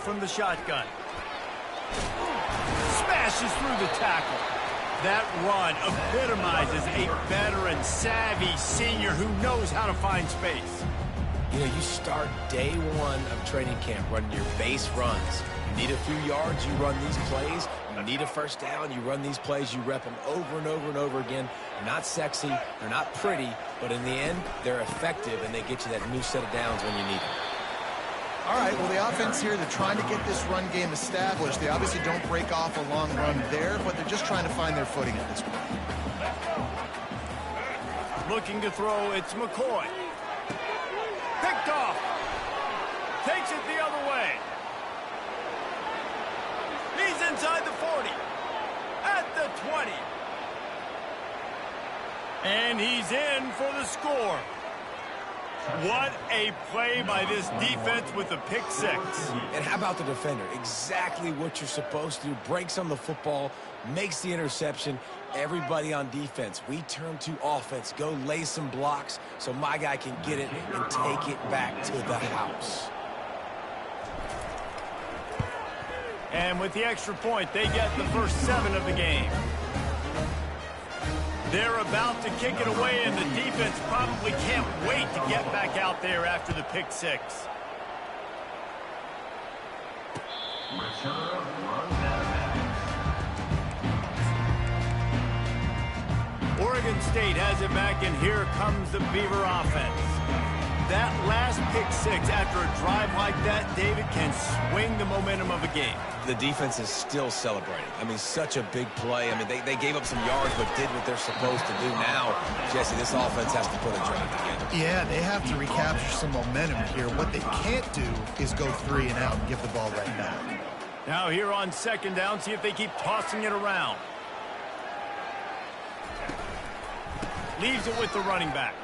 from the shotgun. Smashes through the tackle. That run epitomizes a veteran, savvy senior who knows how to find space. You know, you start day one of training camp running your base runs. You need a few yards, you run these plays. You need a first down, you run these plays. You rep them over and over and over again. They're not sexy, they're not pretty, but in the end, they're effective, and they get you that new set of downs when you need them. All right, well, the offense here, they're trying to get this run game established. They obviously don't break off a long run there, but they're just trying to find their footing at this point. Looking to throw, it's McCoy. Picked off. Takes it the other way. He's inside the 40. At the 20. And he's in for the score. What a play by this defense with a pick six. And how about the defender? Exactly what you're supposed to do. Breaks on the football, makes the interception. Everybody on defense, we turn to offense. Go lay some blocks so my guy can get it and take it back to the house. And with the extra point, they get the first 7 of the game. They're about to kick it away, and the defense probably can't wait to get back out there after the pick six. Oregon State has it back, and here comes the Beaver offense. That last pick six after a drive like that, David, can swing the momentum of a game. The defense is still celebrating. I mean, such a big play. I mean, they gave up some yards but did what they're supposed to do. Now, Jesse, this offense has to put a drive together. Yeah, they have to recapture some momentum here. What they can't do is go 3 and out and give the ball right back. Now here on second down, see if they keep tossing it around. Leaves it with the running back.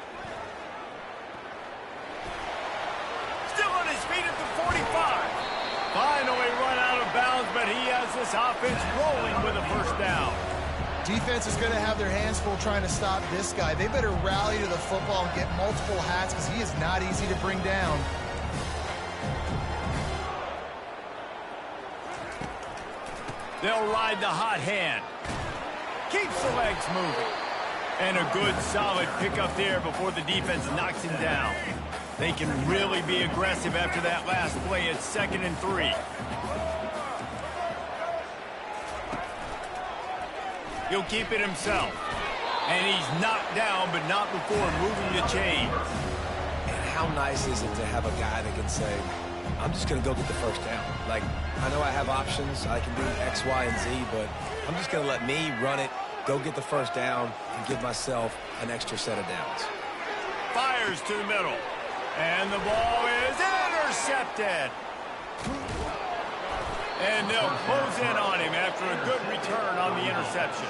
Still on his feet at the 45. Finally run out of bounds, but he has this offense rolling with a first down. Defense is going to have their hands full trying to stop this guy. They better rally to the football and get multiple hats because he is not easy to bring down. They'll ride the hot hand. Keeps the legs moving. And a good, solid pickup there before the defense knocks him down. They can really be aggressive after that last play. It's 2nd and 3. He'll keep it himself. And he's knocked down, but not before moving the chains. And how nice is it to have a guy that can say, I'm just going to go get the first down. Like, I know I have options. I can do X, Y, and Z, but I'm just going to let me run it, go get the first down, and give myself an extra set of downs. Fires to the middle. And the ball is intercepted. And they'll close in on him after a good return on the interception.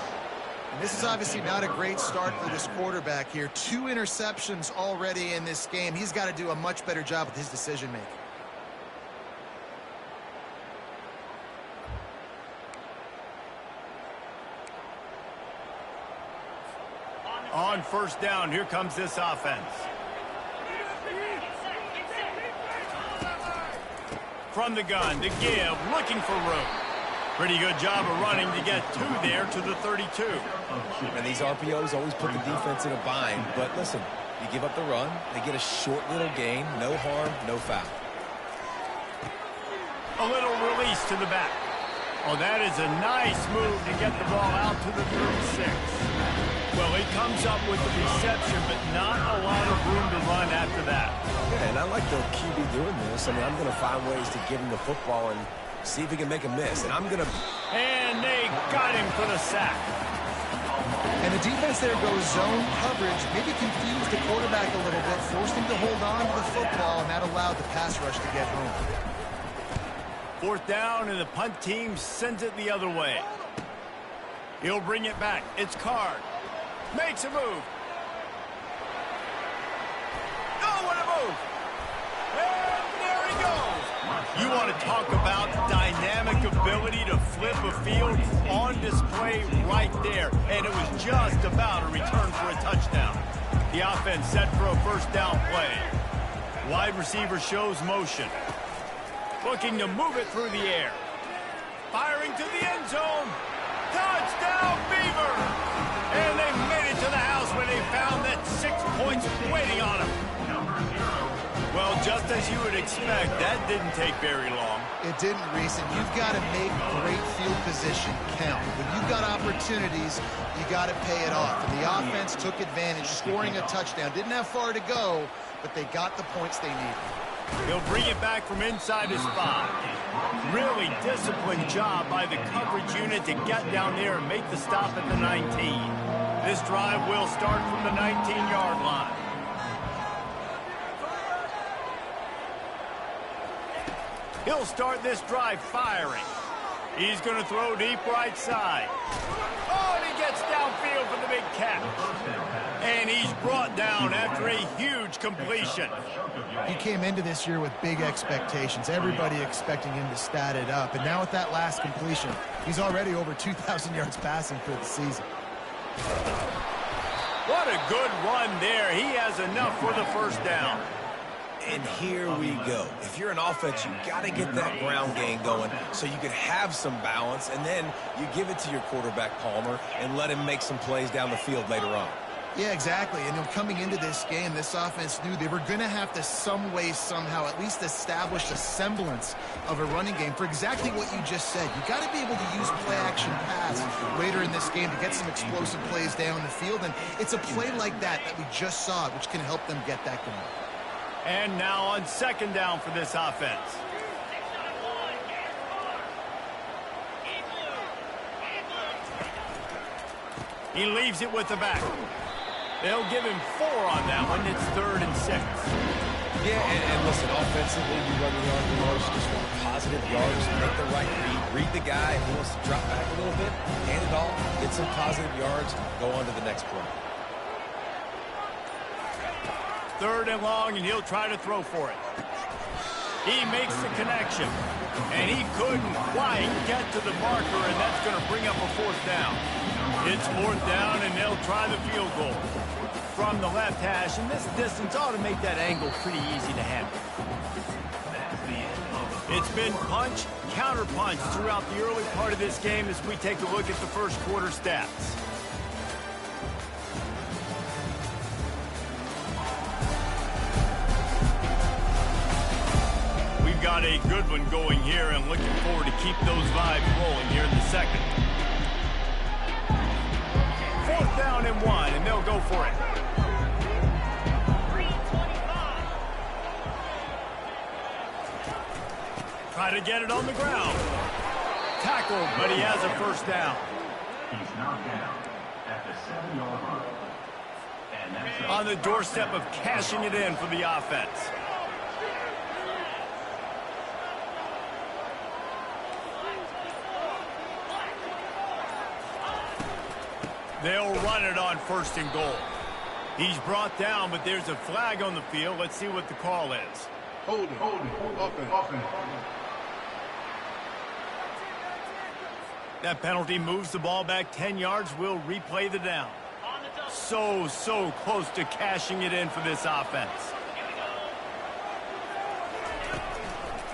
And this is obviously not a great start for this quarterback here. 2 interceptions already in this game. He's got to do a much better job with his decision-making. On first down, here comes this offense. From the gun to give, looking for room. Pretty good job of running to get 2 there to the 32. And these RPOs always put the defense in a bind. But listen, you give up the run, they get a short little gain, no harm, no foul. A little release to the back. Oh, that is a nice move to get the ball out to the 36. Well, he comes up with the reception, but not a lot of room to run after that. Yeah, and I like the QB doing this. I mean, I'm going to find ways to give him the football and see if he can make a miss. And I'm going to... And they got him for the sack. And the defense there goes zone coverage, maybe confused the quarterback a little bit, forced him to hold on to the football, and that allowed the pass rush to get home. 4th down, and the punt team sends it the other way. He'll bring it back. It's Card. Makes a move. Oh, what a move. And there he goes. You want to talk about dynamic ability to flip a field on display right there. And it was just about a return for a touchdown. The offense set for a first down play. Wide receiver shows motion. Looking to move it through the air. Firing to the end zone. Touchdown, Beaver! And they made it to the house when they found that 6 points waiting on them. Well, just as you would expect, that didn't take very long. It didn't, Reese, and you've got to make great field position count. When you've got opportunities, you got to pay it off. And the offense took advantage, scoring a touchdown. Didn't have far to go, but they got the points they needed. He'll bring it back from inside his 5. Really disciplined job by the coverage unit to get down there and make the stop at the 19. This drive will start from the 19-yard line. He'll start this drive firing. He's going to throw deep right side. Oh, and he gets downfield for the big catch. And he's brought down after a huge completion. He came into this year with big expectations. Everybody expecting him to stat it up. And now with that last completion, he's already over 2,000 yards passing for the season. What a good run there. He has enough for the first down. And here we go. If you're an offense, you got to get that ground game going so you can have some balance, and then you give it to your quarterback, Palmer, and let him make some plays down the field later on. Yeah, exactly. And coming into this game, this offense knew they were going to have to some way, somehow, at least establish a semblance of a running game for exactly what you just said. You got to be able to use play-action pass later in this game to get some explosive plays down the field, and it's a play like that we just saw, which can help them get that going. And now on second down for this offense. He leaves it with the back. They'll give him 4 on that one. It's 3rd and 6. Yeah, and listen, offensively, you run the yard yards, just want positive yards, make the right read the guy who wants to drop back a little bit, hand it off, get some positive yards, go on to the next play. 3rd and long, and he'll try to throw for it. He makes the connection, and he couldn't quite get to the marker, and that's going to bring up a 4th down. It's 4th down, and they'll try the field goal from the left hash, and this distance ought to make that angle pretty easy to handle. It's been punch, counter punch throughout the early part of this game as we take a look at the first quarter stats. We've got a good one going here and looking forward to keep those vibes rolling here in the second. 4th down and 1, and they'll go for it. Try to get it on the ground. Tackled, but he has a 1st down. He's knocked down at the 7-yard line. And that's on the doorstep of cashing it in for the offense. They'll run it on 1st and goal. He's brought down, but there's a flag on the field. Let's see what the call is. Hold it. Offense. That penalty moves the ball back 10 yards. We'll replay the down. So close to cashing it in for this offense.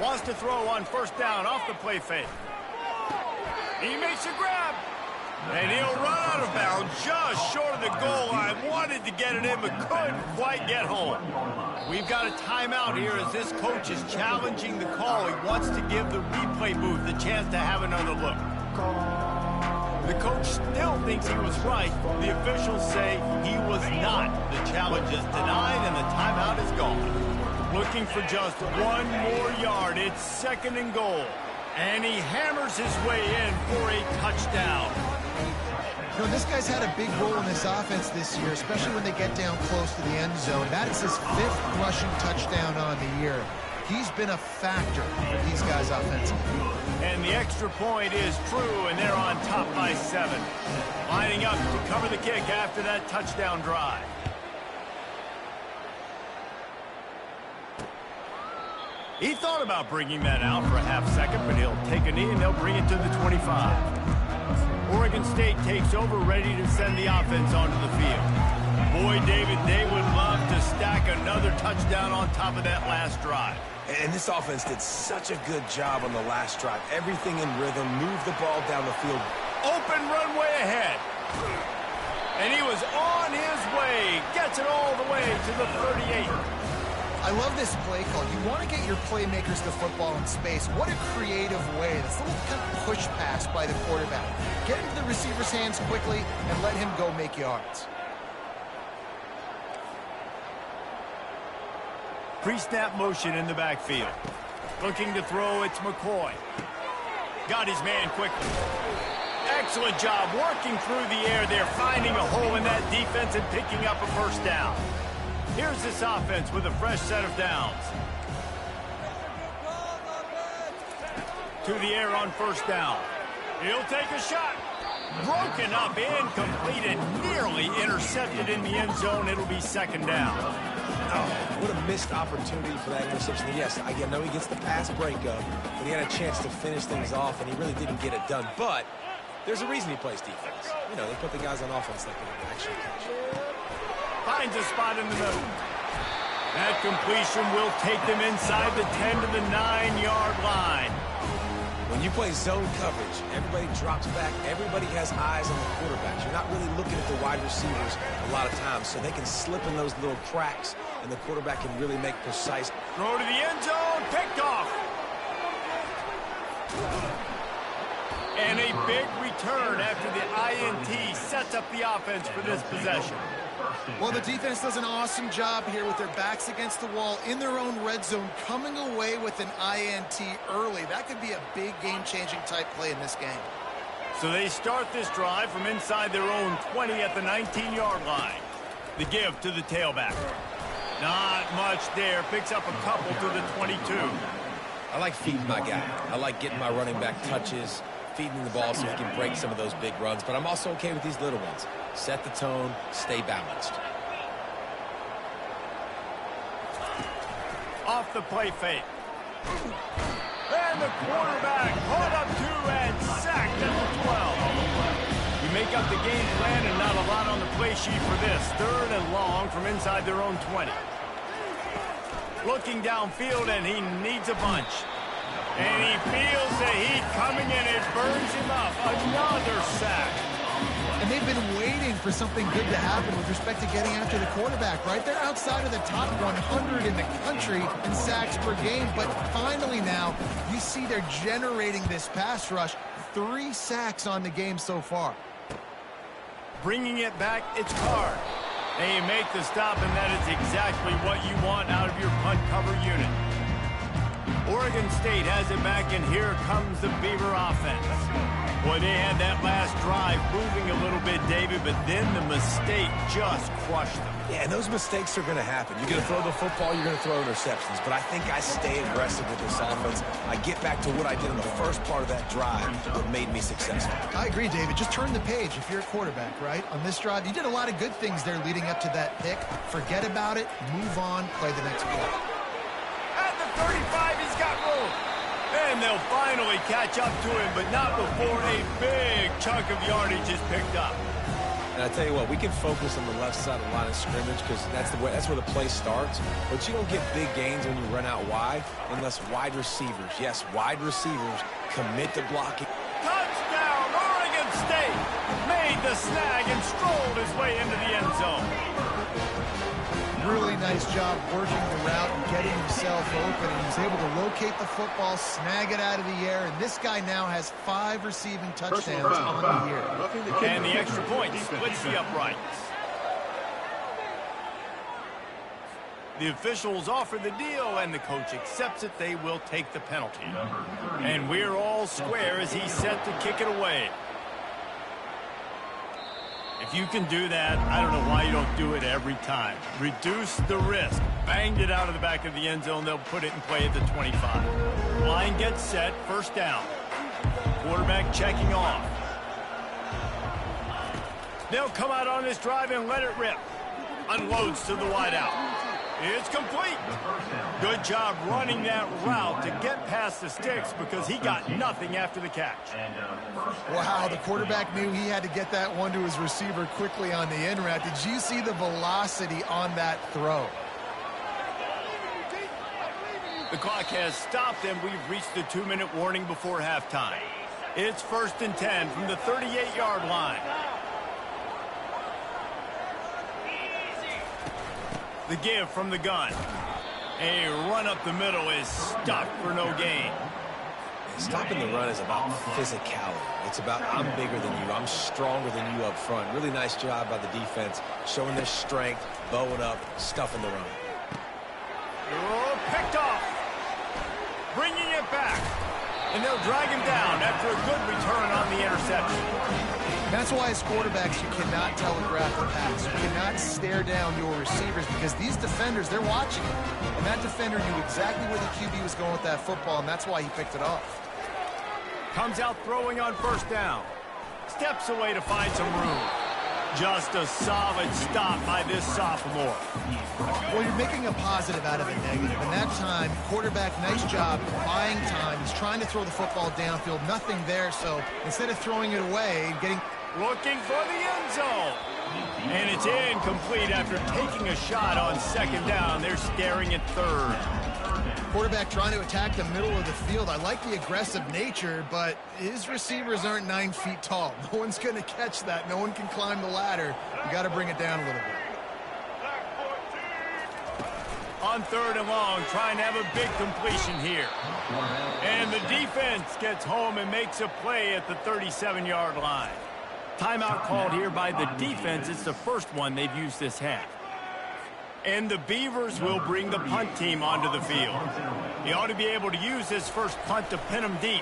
Wants to throw on 1st down off the play fake. He makes a grab. And he'll run out of bounds just short of the goal line. Wanted to get it in, but couldn't quite get home. We've got a timeout here as this coach is challenging the call. He wants to give the replay booth the chance to have another look. The coach still thinks he was right. The officials say he was not. The challenge is denied, and the timeout is gone. Looking for just 1 more yard. It's 2nd and goal. And he hammers his way in for a touchdown. You know, this guy's had a big role in this offense this year, especially when they get down close to the end zone. That is his 5th rushing touchdown on the year. He's been a factor for these guys offensively. And the extra point is true, and they're on top by 7. Lining up to cover the kick after that touchdown drive. He thought about bringing that out for a half second, but he'll take a knee and they'll bring it to the 25. Oregon State takes over, ready to send the offense onto the field. Boy, David, they would love to stack another touchdown on top of that last drive. And this offense did such a good job on the last drive. Everything in rhythm, moved the ball down the field. Open runway ahead. And he was on his way. Gets it all the way to the 38. I love this play call. You want to get your playmakers the football in space. What a creative way. This little kind of push pass by the quarterback. Get into the receiver's hands quickly and let him go make yards. Pre-snap motion in the backfield. Looking to throw, it's McCoy. Got his man quickly. Excellent job working through the air there, finding a hole in that defense and picking up a first down. Here's this offense with a fresh set of downs. To the air on first down. He'll take a shot. Broken up, incomplete, and nearly intercepted in the end zone. It'll be second down. Oh, what a missed opportunity for that interception. Yes, I know he gets the pass breakup, but he had a chance to finish things off, and he really didn't get it done. But there's a reason he plays defense. You know, they put the guys on offense that can actually catch. Finds a spot in the middle. That completion will take them inside the 10 to the 9-yard line. When you play zone coverage, everybody drops back. Everybody has eyes on the quarterbacks. You're not really looking at the wide receivers a lot of times, so they can slip in those little cracks, and the quarterback can really make precise. Throw to the end zone, picked off. And a big return after the INT sets up the offense for this possession. Well, the defense does an awesome job here with their backs against the wall in their own red zone, coming away with an INT early. That could be a big game-changing type play in this game. So they start this drive from inside their own 20 at the 19-yard line. The give to the tailback. Not much there. Picks up a couple to the 22. I like feeding my guy. I like getting my running back touches, feeding the ball so he can break some of those big runs. But I'm also okay with these little ones. Set the tone, stay balanced. Off the play fake. And the quarterback caught up to and sacked at the 12. You make up the game plan and not a lot on the play sheet for this. 3rd and long from inside their own 20. Looking downfield, and he needs a bunch. And he feels the heat coming in. It burns him up. Another sack. And they've been waiting for something good to happen with respect to getting after the quarterback, right? They're outside of the top 100 in the country in sacks per game, but finally now you see they're generating this pass rush. 3 sacks on the game so far. Bringing it back, it's Card. They make the stop, and that is exactly what you want out of your punt cover unit. Oregon State has it back, and here comes the Beaver offense. Boy, they had that last drive moving a little bit, David, but then the mistake just crushed them. Yeah, and those mistakes are going to happen. You're going to throw the football, you're going to throw interceptions. But I think I stay aggressive with this offense. I get back to what I did in the first part of that drive that made me successful. I agree, David. Just turn the page if you're a quarterback, right? On this drive, you did a lot of good things there leading up to that pick. Forget about it, move on, play the next play. At the 35, he's got room. And they'll finally catch up to him, but not before a big chunk of yardage is picked up. And I tell you what, we can focus on the left side of the line of scrimmage because that's where the play starts. But you don't get big gains when you run out wide unless wide receivers, yes, wide receivers commit to blocking. Touchdown, Oregon State! Made the snag and strolled his way into the end zone. Really nice job working the route and getting himself open. And he was able to locate the football, snag it out of the air, and this guy now has 5 receiving touchdowns on the year. And the extra point splits the uprights. The officials offer the deal, and the coach accepts it. They will take the penalty. And we're all square as he's set to kick it away. If you can do that, I don't know why you don't do it every time. Reduce the risk. Banged it out of the back of the end zone. They'll put it in play at the 25. Line gets set. First down. Quarterback checking off. They'll come out on this drive and let it rip. Unloads to the wideout. It's complete. Good job running that route to get past the sticks because he got nothing after the catch. Wow, the quarterback knew he had to get that one to his receiver quickly on the in route. Did you see the velocity on that throw? The clock has stopped, and we've reached the 2-minute warning before halftime. It's 1st and 10 from the 38-yard line. The give from the gun. A run up the middle is stuffed for no gain. Stopping the run is about physicality. It's about I'm bigger than you. I'm stronger than you up front. Really nice job by the defense, showing their strength, bowing up, stuffing the run. Oh, picked off. Bringing it back. And they'll drag him down after a good return on the interception. That's why as quarterbacks you cannot telegraph the pass. You cannot stare down your receivers because these defenders, they're watching you. And that defender knew exactly where the QB was going with that football, and that's why he picked it off. Comes out throwing on 1st down. Steps away to find some room. Just a solid stop by this sophomore. Well, you're making a positive out of a negative. And that time, quarterback, nice job buying time. He's trying to throw the football downfield. Nothing there, so instead of throwing it away, getting... Looking for the end zone. And it's incomplete after taking a shot on 2nd down. They're staring at 3rd. Quarterback trying to attack the middle of the field. I like the aggressive nature, but his receivers aren't 9 feet tall. No one's going to catch that. No one can climb the ladder. You got to bring it down a little bit. On 3rd and long, trying to have a big completion here. And the defense gets home and makes a play at the 37-yard line. Timeout called here by the defense. It's the first one they've used this half. And the Beavers will bring the punt team onto the field. He ought to be able to use this first punt to pin them deep.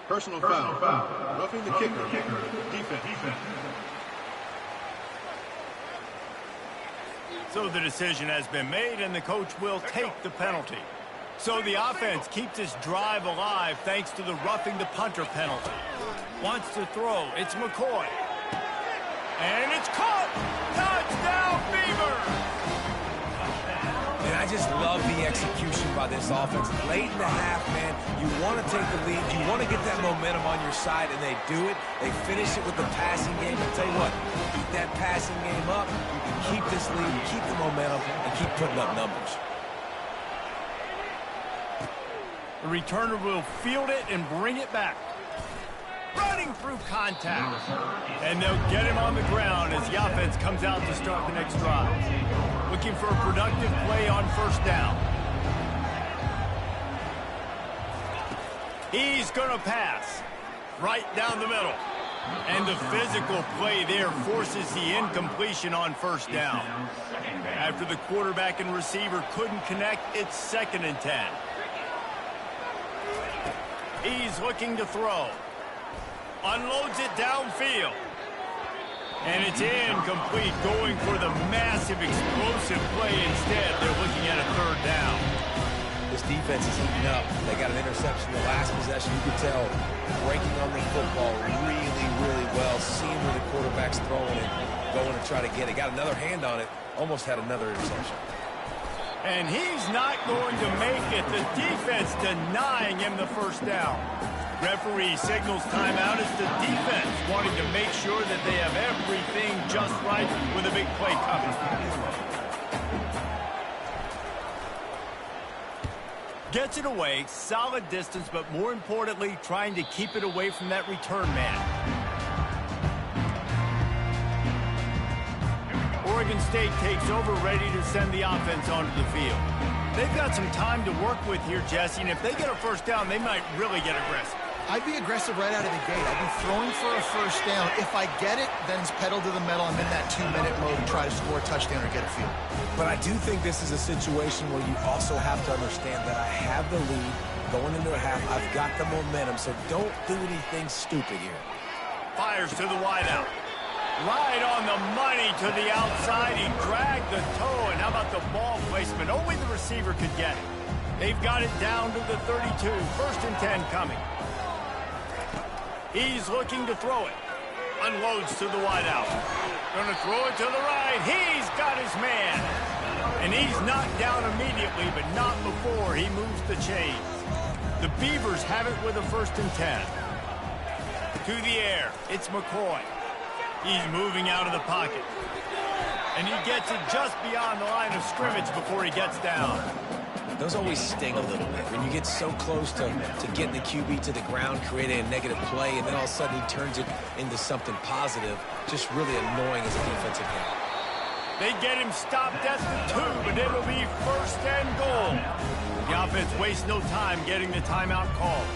Personal foul. Roughing the kicker. Defense. So the decision has been made, and the coach will take the penalty. So the offense keeps this drive alive thanks to the roughing the punter penalty. Wants to throw. It's McCoy. And it's caught. Touchdown, Beavers! And I just love the execution by this offense. Late in the half, man, you want to take the lead. You want to get that momentum on your side, and they do it. They finish it with the passing game. I'll tell you what, keep that passing game up. You can keep this lead, keep the momentum, and keep putting up numbers. The returner will field it and bring it back. Running through contact. And they'll get him on the ground as the offense comes out to start the next drive. Looking for a productive play on 1st down. He's going to pass. Right down the middle. And the physical play there forces the incompletion on 1st down. After the quarterback and receiver couldn't connect, it's 2nd and 10. He's looking to throw. Unloads it downfield. And it's incomplete, going for the massive explosive play instead. They're looking at a 3rd down. This defense is heating up. They got an interception the last possession. You could tell breaking on the football really, really well. Seeing where the quarterback's throwing it, going to try to get it. Got another hand on it. Almost had another interception. And he's not going to make it. The defense denying him the 1st down. Referee signals timeout as the defense wanting to make sure that they have everything just right with a big play coming. Gets it away, solid distance, but more importantly, trying to keep it away from that return man. Oregon State takes over, ready to send the offense onto the field. They've got some time to work with here, Jesse, and if they get a 1st down, they might really get aggressive. I'd be aggressive right out of the gate. I'd be throwing for a 1st down. If I get it, then it's pedal to the metal. I'm in that 2-minute mode to try to score a touchdown or get a field. But I do think this is a situation where you also have to understand that I have the lead going into a half. I've got the momentum, so don't do anything stupid here. Fires to the wideout. Right on the money to the outside. He dragged the toe, and how about the ball placement? Only the receiver could get it. They've got it down to the 32. 1st and 10 coming. He's looking to throw it. Unloads to the wideout. Gonna throw it to the right. He's got his man. And he's knocked down immediately, but not before he moves the chains. The Beavers have it with a 1st and 10. To the air. It's McCoy. He's moving out of the pocket. And he gets it just beyond the line of scrimmage before he gets down. Those always sting a little bit. When you get so close to getting the QB to the ground, creating a negative play, and then all of a sudden he turns it into something positive, just really annoying as a defensive end. They get him stopped at the 2, but it'll be 1st and goal. The offense wastes no time getting the timeout called.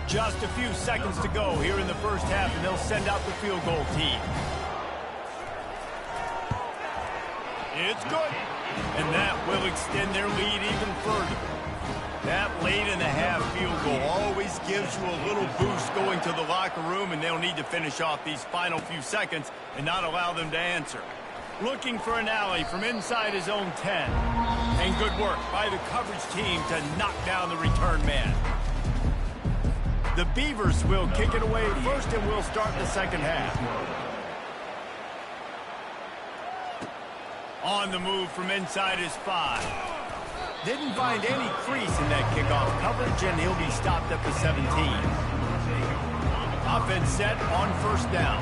Just a few seconds to go here in the 1st half, and they'll send out the field goal team. It's good. And that will extend their lead even further. That late in the half field goal always gives you a little boost going to the locker room, and they'll need to finish off these final few seconds and not allow them to answer. Looking for an alley from inside his own 10. And good work by the coverage team to knock down the return man. The Beavers will kick it away first, and we'll start the 2nd half. On the move from inside his 5. Didn't find any crease in that kickoff coverage, and he'll be stopped at the 17. Offense set on 1st down.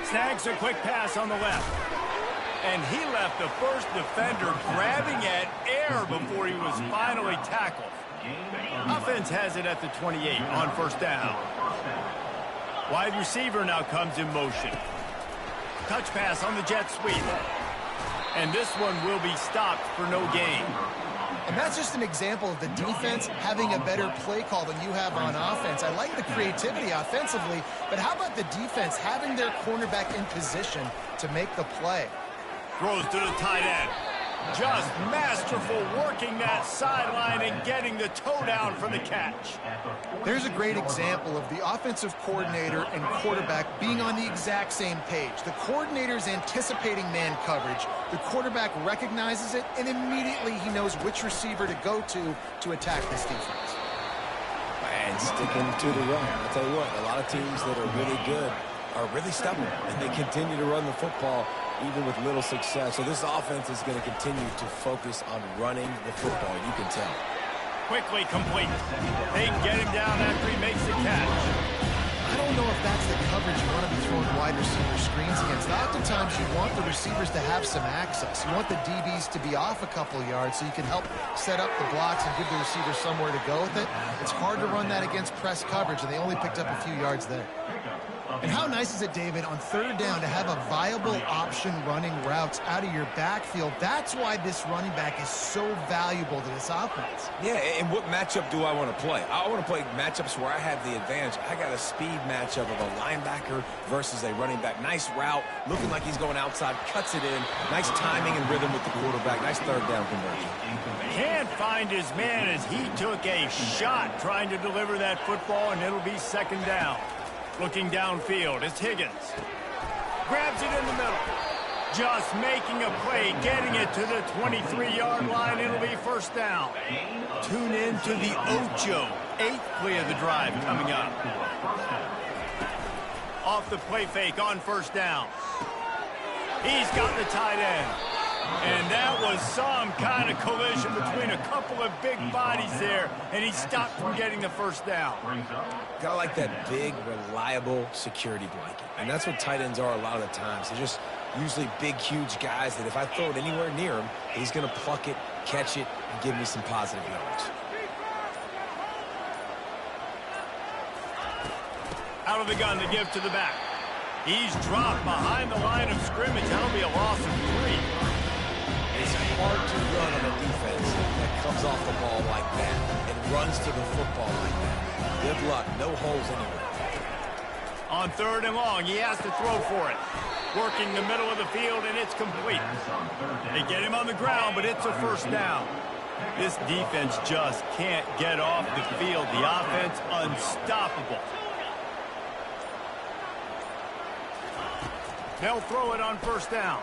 Snags a quick pass on the left. And he left the first defender grabbing at air before he was finally tackled. Offense has it at the 28 on 1st down. Wide receiver now comes in motion. Touch pass on the jet sweep. And this one will be stopped for no gain. And that's just an example of the defense having a better play call than you have on offense. I like the creativity offensively, but how about the defense having their cornerback in position to make the play? Throws to the tight end. Just masterful working that sideline and getting the toe down for the catch. There's a great example of the offensive coordinator and quarterback being on the exact same page. The coordinator's anticipating man coverage. The quarterback recognizes it, and immediately he knows which receiver to go to attack this defense. And sticking to the run. I'll tell you what, a lot of teams that are really good are really stubborn, and they continue to run the football even with little success. So this offense is going to continue to focus on running the football. You can tell. Quickly complete. They get him down after he makes the catch. I don't know if that's the coverage you want to be throwing wide receiver screens against. Oftentimes you want the receivers to have some access. You want the DBs to be off a couple of yards so you can help set up the blocks and give the receiver somewhere to go with it. It's hard to run that against press coverage, and they only picked up a few yards there. And how nice is it, David, on 3rd down to have a viable option running routes out of your backfield? That's why this running back is so valuable to this offense. Yeah, and what matchup do I want to play? I want to play matchups where I have the advantage. I got a speed matchup of a linebacker versus a running back. Nice route, looking like he's going outside, cuts it in. Nice timing and rhythm with the quarterback. Nice 3rd down conversion. Can't find his man as he took a shot trying to deliver that football, and it'll be 2nd down. Looking downfield, it's Higgins. Grabs it in the middle. Just making a play, getting it to the 23-yard line. It'll be 1st down. Tune in to the Ocho. 8th play of the drive coming up. Off the play fake on 1st down. He's got the tight end. And that was some kind of collision between a couple of big bodies there, and he stopped from getting the 1st down. Gotta like that big, reliable security blanket. And that's what tight ends are a lot of the times. They're just usually big, huge guys that if I throw it anywhere near him, he's going to pluck it, catch it, and give me some positive yards. Out of the gun to give to the back. He's dropped behind the line of scrimmage. That'll be a loss of 3. It's hard to run on a defense that comes off the ball like that and runs to the football like that. Good luck. No holes anywhere. On 3rd and long, he has to throw for it. Working the middle of the field, and it's complete. They get him on the ground, but it's a 1st down. This defense just can't get off the field. The offense unstoppable. They'll throw it on 1st down.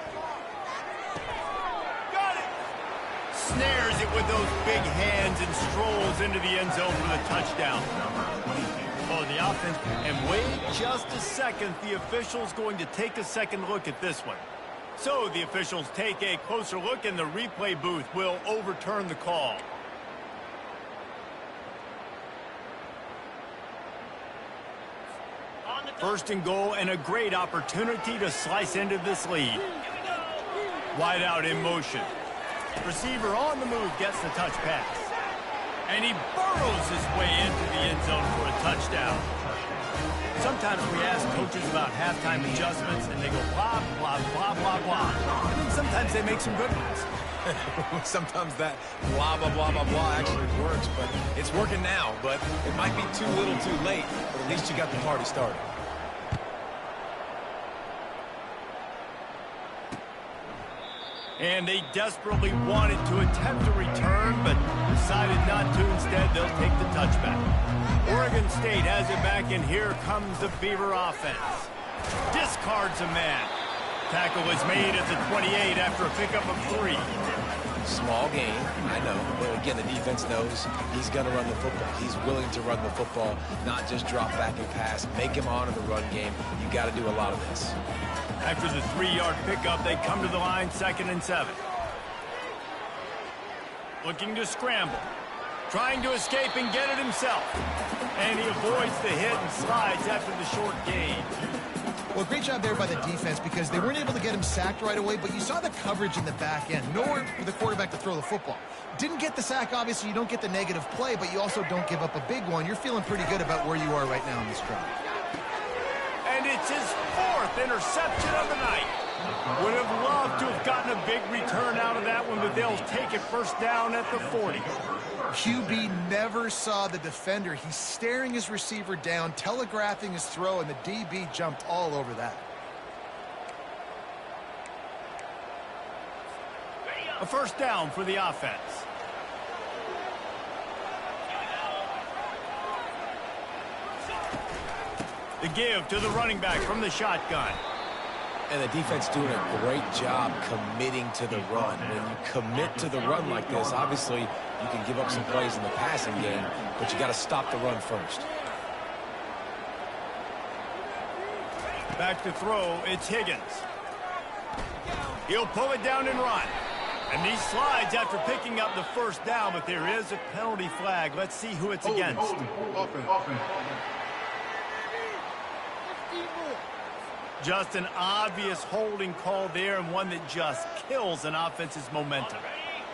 snares it with those big hands and strolls into the end zone for the touchdown. Oh, the offense. And wait just a second. The official's going to take a second look at this one. So the officials take a closer look, and the replay booth will overturn the call. First and goal, and a great opportunity to slice into this lead. Wide out in motion. Receiver on the move gets the touch pass. And he burrows his way into the end zone for a touchdown. Sometimes we ask coaches about halftime adjustments, and they go blah, blah, blah, blah, blah. And then sometimes they make some good ones. Sometimes that blah, blah, blah, blah, blah actually works, but it's working now. But it might be too little too late, but at least you got the party started. And they desperately wanted to attempt a return, but decided not to. Instead, they'll take the touchback. Oregon State has it back, and here comes the Beaver offense. Discards a man. Tackle is made at the 28 after a pickup of 3. Small gain, I know. But again, the defense knows he's going to run the football. He's willing to run the football, not just drop back and pass. Make him honor the run game. You got to do a lot of this. After the 3-yard pickup, they come to the line, 2nd and 7. Looking to scramble. Trying to escape and get it himself. And he avoids the hit and slides after the short gain. Well, great job there by the defense because they weren't able to get him sacked right away, but you saw the coverage in the back end. Nowhere for the quarterback to throw the football. Didn't get the sack, obviously. You don't get the negative play, but you also don't give up a big one. You're feeling pretty good about where you are right now in this drive. And it's his 4th interception of the night. Would have loved to have gotten a big return out of that one, but they'll take it first down at the 40. QB never saw the defender. He's staring his receiver down, telegraphing his throw, and the DB jumped all over that. A first down for the offense. The give to the running back from the shotgun. And the defense doing a great job committing to the run. When you commit to the run like this, obviously you can give up some plays in the passing game, but you got to stop the run first. Back to throw, it's Higgins. He'll pull it down and run. And he slides after picking up the first down, but there is a penalty flag. Let's see who it's against. Offense. Just an obvious holding call there, and one that just kills an offense's momentum.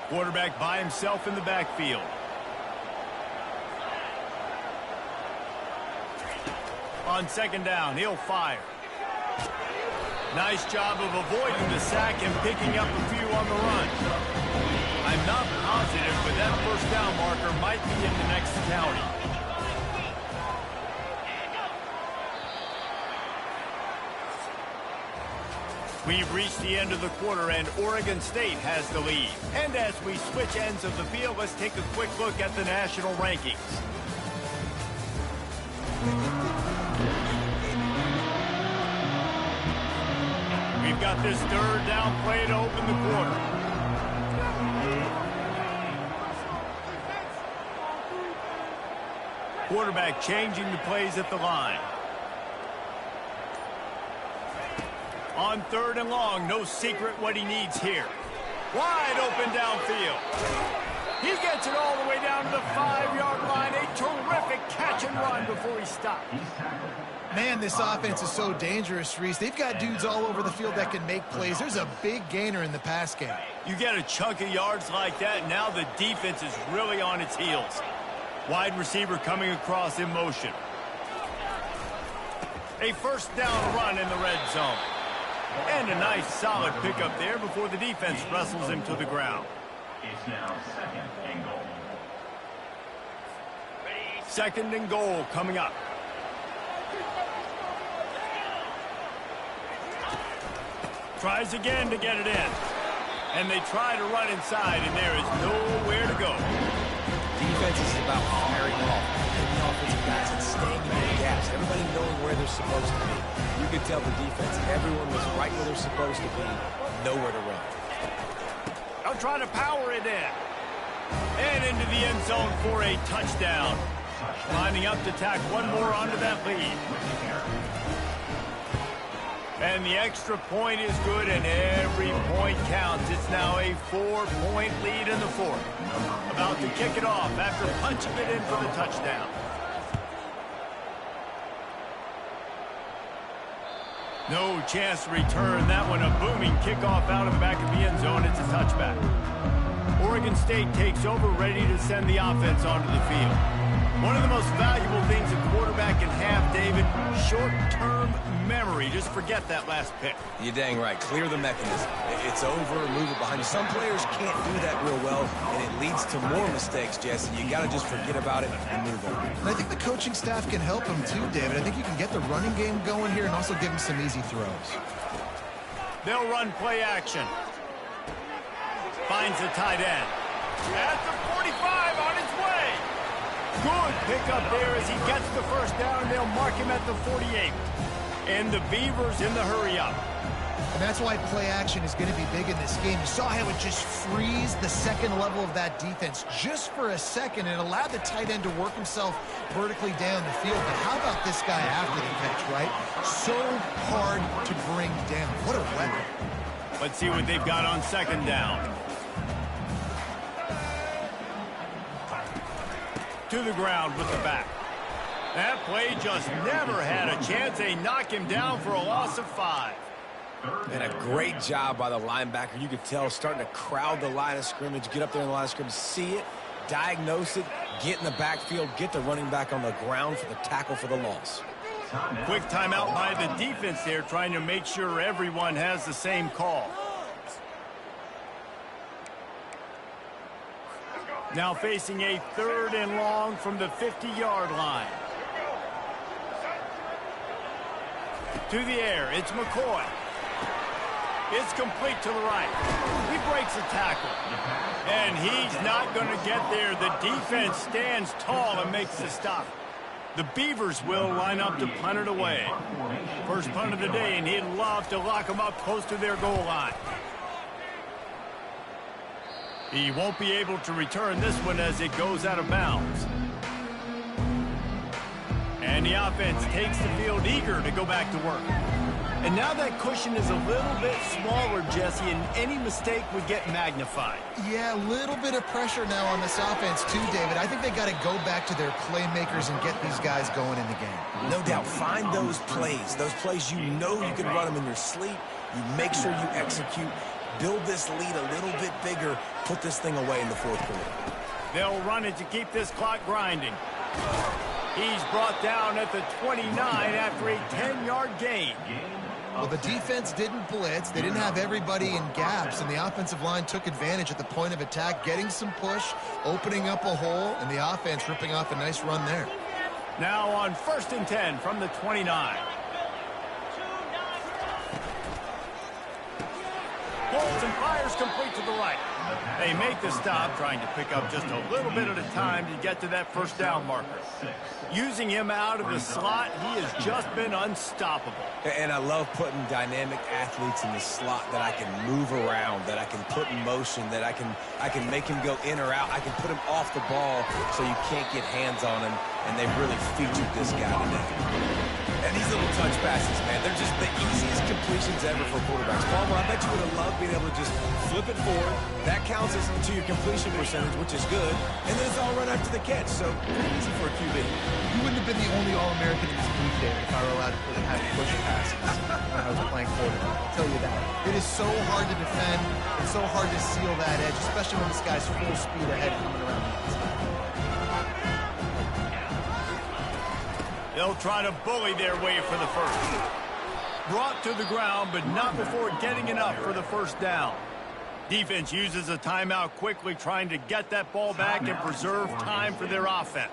Quarterback by himself in the backfield. On 2nd down, he'll fire. Nice job of avoiding the sack and picking up a few on the run. I'm not positive, but that first down marker might be in the next county. We've reached the end of the quarter, and Oregon State has the lead. And as we switch ends of the field, let's take a quick look at the national rankings. We've got this 3rd down play to open the quarter. Quarterback changing the plays at the line. On 3rd and long, no secret what he needs here. Wide open downfield. He gets it all the way down to the 5-yard line. A terrific catch and run before he stopped. Man, this offense is so dangerous, Reese. They've got dudes all over the field that can make plays. There's a big gainer in the pass game. You get a chunk of yards like that, now the defense is really on its heels. Wide receiver coming across in motion. A first down run in the red zone. And a nice solid pickup there before the defense wrestles him to the ground. It's now 2nd and goal. 2nd and goal coming up. Tries again to get it in. And they try to run inside, and there is nowhere to go. Defense is about firing off, hitting the offensive guys and staying in their gaps. Everybody knowing where they're supposed to be. You could tell the defense, everyone was right where they're supposed to be, nowhere to run. They'll try to power it in. And into the end zone for a touchdown. Lining up to tack one more onto that lead. And the extra point is good, and every point counts. It's now a 4-point lead in the fourth. About to kick it off after punching it in for the touchdown. No chance to return that one. A booming kickoff out of the back of the end zone. It's a touchback. Oregon State takes over, ready to send the offense onto the field. One of the most valuable things a quarterback can have, David, short-term memory. Just forget that last pick. You're dang right. Clear the mechanism. It's over, move it behind you. Some players can't do that real well, and it leads to more mistakes, Jesse. You got to just forget about it and move on. And I think the coaching staff can help him too, David. I think you can get the running game going here and also give him some easy throws. They'll run play action. Finds the tight end. At the 45, on its way. Good pickup there as he gets the first down. They'll mark him at the 48. And the Beavers in the hurry-up. And that's why play action is going to be big in this game. You saw how it just frees the second level of that defense just for a second and allowed the tight end to work himself vertically down the field. But how about this guy after the catch, right? So hard to bring down. What a weapon. Let's see what they've got on second down. To the ground with the back. That play just never had a chance. They knock him down for a loss of 5. And a great job by the linebacker. You could tell starting to crowd the line of scrimmage, get up there in the line of scrimmage, see it, diagnose it, get in the backfield, get the running back on the ground for the tackle for the loss. Quick timeout by the defense there, trying to make sure everyone has the same call. Now facing a 3rd and long from the 50-yard line. To the air, it's McCoy. It's complete to the right. He breaks a tackle. And he's not going to get there. The defense stands tall and makes the stop. The Beavers will line up to punt it away. First punt of the day, and he'd love to lock them up close to their goal line. He won't be able to return this one as it goes out of bounds. And the offense takes the field eager to go back to work. And now that cushion is a little bit smaller, Jesse, and any mistake would get magnified. Yeah, a little bit of pressure now on this offense too, David. I think they got to go back to their playmakers and get these guys going in the game. No doubt. Find those plays you know you can run them in your sleep. You make sure you execute. Build this lead a little bit bigger. Put this thing away in the fourth quarter. They'll run it to keep this clock grinding. He's brought down at the 29 after a 10-yard gain. Well, the defense didn't blitz. They didn't have everybody in gaps, and the offensive line took advantage at the point of attack, getting some push, opening up a hole, and the offense ripping off a nice run there. Now on 1st and 10 from the 29. Pulls and fires complete to the right. They make the stop, trying to pick up just a little bit at a time to get to that first down marker. Using him out of the slot, he has just been unstoppable. And I love putting dynamic athletes in the slot that I can move around, that I can put in motion, that I can make him go in or out. I can put him off the ball so you can't get hands on him, and they've really featured this guy today. And these little touch passes, man, they're just the easiest completions ever for quarterbacks. Palmer, I bet you would have loved being able to just flip it forward. That counts to your completion percentage, which is good. And then it's all run after the catch, so pretty easy for a QB. You wouldn't have been the only All-American in this league, David, if I were allowed to have push passes when I was playing quarterback. I'll tell you that. It is so hard to defend. It's so hard to seal that edge, especially when this guy's full speed ahead coming around the outside. They'll try to bully their way for the first. Brought to the ground, but not before getting enough for the first down. Defense uses a timeout quickly, trying to get that ball back and preserve time for their offense.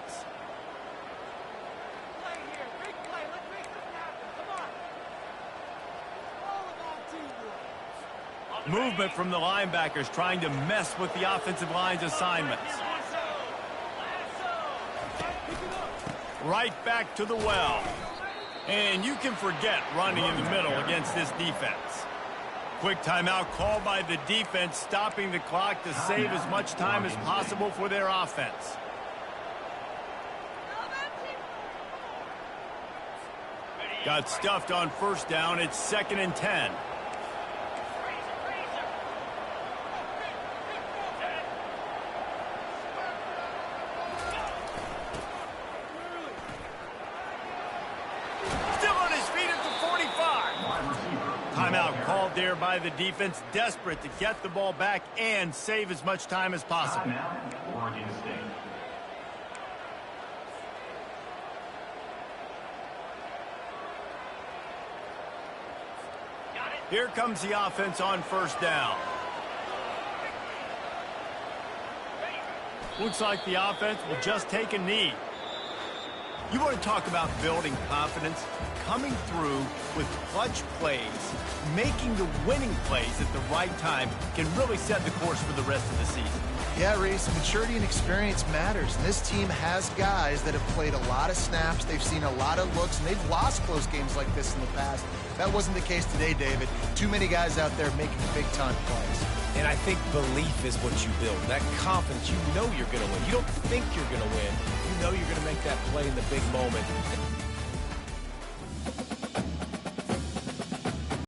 Movement from the linebackers trying to mess with the offensive line's assignments. Right back to the well. And you can forget running in the middle against this defense. Quick timeout called by the defense, stopping the clock to save as much time as possible for their offense. Got stuffed on first down. It's 2nd and 10. Still on his feet at the 45. Timeout called there by the defense, desperate to get the ball back and save as much time as possible. Oregon State. Here comes the offense on first down. Looks like the offense will just take a knee. You want to talk about building confidence? Coming through with clutch plays, making the winning plays at the right time can really set the course for the rest of the season. Yeah, Reese, maturity and experience matters. And this team has guys that have played a lot of snaps. They've seen a lot of looks, and they've lost close games like this in the past. That wasn't the case today, David. Too many guys out there making big-time plays. And I think belief is what you build. That confidence, you know you're going to win. You don't think you're going to win. You know you're going to make that play in the big moment. And